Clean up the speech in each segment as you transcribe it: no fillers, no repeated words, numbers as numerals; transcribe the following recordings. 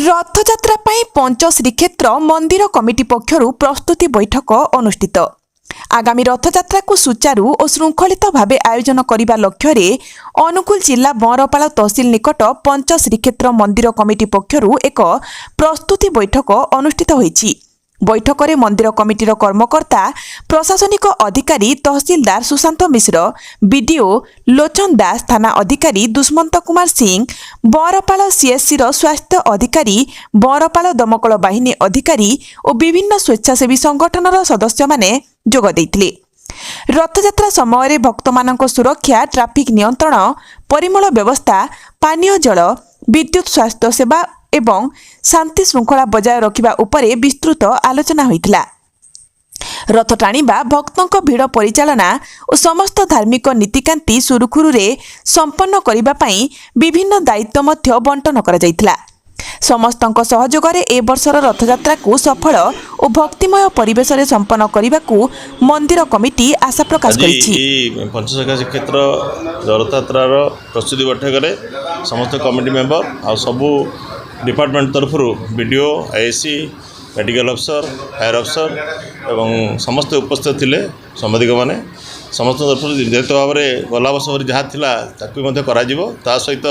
रथयात्रा पंच श्रीक्षेत्र मंदिर कमिटी पक्षरु प्रस्तुति बैठक अनुष्ठित। आगामी रथयात्रा को सुचारू और श्रृंखलित भावे आयोजन करने लक्ष्य अनुगुल जिला बरपाल तहसिल निकट पंच श्रीक्षेत्र मंदिर कमिटी पक्षरु एक प्रस्तुति बैठक अनुष्ठित होईछि। बैठक में मंदिर कमिटीर कर्मकर्ता प्रशासनिक अधिकारी तहसीलदार सुशांत मिश्र, बीडीओ लोचन दास, थाना अधिकारी दुष्मंत कुमार सिंह, बरपाल सीएससी स्वास्थ्य अधिकारी, बरपाल दमकल बाहिनी अधिकारी और विभिन्न स्वेच्छासेवी संगठनर सदस्य माने जोग देइथिले। रथयात्रा समय भक्तमानक सुरक्षा, ट्राफिक नियंत्रण, परिमल व्यवस्था, पानीय जल, विद्युत स्वास्थ्य सेवा एवं शांति श्रृंखला बजाय रखिबा उपरे विस्तृत आलोचना होइथिला। रथ टाणिबा, भक्तों भीड़ परिचालना और समस्त धार्मिक नीतिकांति सुरुखुरुरे संपन्न करिबा पई विभिन्न दायित्व मध्य बंटन करा जाइथिला। समस्तक सहयोग रे ए वर्षर रथयात्रा को सफल और भक्तिमय परिवेश रे संपन्न करने को मंदिर कमिटी आशा प्रकाश करिछि। पंचशाखा श्रीक्षेत्र रथयात्रार प्रस्तुति बैठक रे समस्त कमिटी मेंबर आ सबु डिपार्टमेंट तरफ बीडीओ, आईएससी, मेडिकल अफसर, फायर अफसर एवं समस्त उपस्थित थिले। सांबादिक माने समस्त तरफ निश्चित भाव में गला वर्ष जहाँ था सहित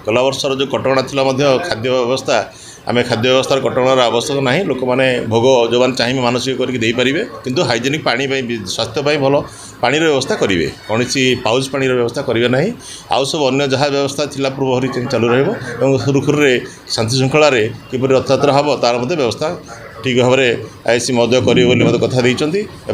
गला वर्षर जो कटका था खाद्य व्यवस्था आम खाद्य व्यवस्थार कटकार आवश्यक ना। लोक मैंने भोग जो मैंने चाहिए मानसिक करेंगे किंतु हाइजेनिक पानी स्वास्थ्य भल पानी व्यवस्था करेंगे। कौन पाउच पानी व्यवस्था करेंगे ना। आउ सब अन्य जहाँ व्यवस्था थी पूर्व चालू रहा सुरुखुरे शांति श्रृंखला किपर रथयात्रा हम तार व्यवस्था ठीक भाव में आईसी महोदय करेंगे कथा देते। ए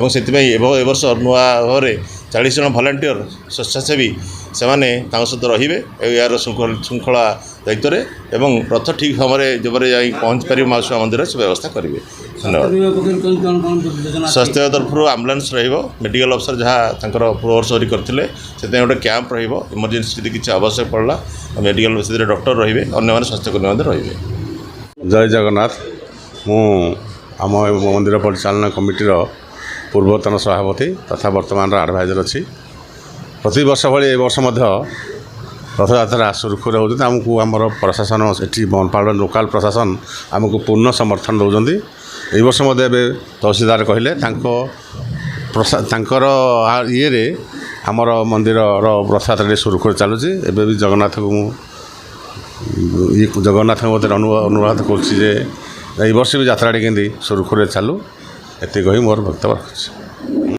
वर्ष नुआ भाव में 40 जन भलांटियर स्वेच्छासेवी से सहित रे यार श्रृंखला दायित्व एवं रथ ठीक समय जब पहुँच पार माउसी मंदिर से व्यवस्था करेंगे। धन्यवाद। स्वास्थ्य तरफ आम्बुलांस मेडिकल अफसर जहाँ पूर्व वर्ष करते से गोटे कैंप इमरजेंसी यदि किसी आवश्यक पड़ा मेडिकल से डॉक्टर रे अन्य स्वास्थ्यकर्मी रे। जय जगन्नाथ। मु आम मंदिर परिचालना कमिटीर पूर्वतन सभापति तथा वर्तमान एडभाइजर अच्छी। प्रति वर्ष भाई ए वर्ष रथयात्रा सुरुखुरे होती आमको आमर प्रशासन एटी बनपाड़ लोकाल प्रशासन आमको पूर्ण समर्थन दौरान। ए वर्ष तहसीलदार कहले ये आमर मंदिर रथयात्रा सुरुखुरे चलुची। एबे भी जगन्नाथ को जगन्नाथ अनुरोध कर वर्ष भी यात्रा केंद्र सुरुखुरे चालू। एति कही मोर वक्तव्य रखुच्छी।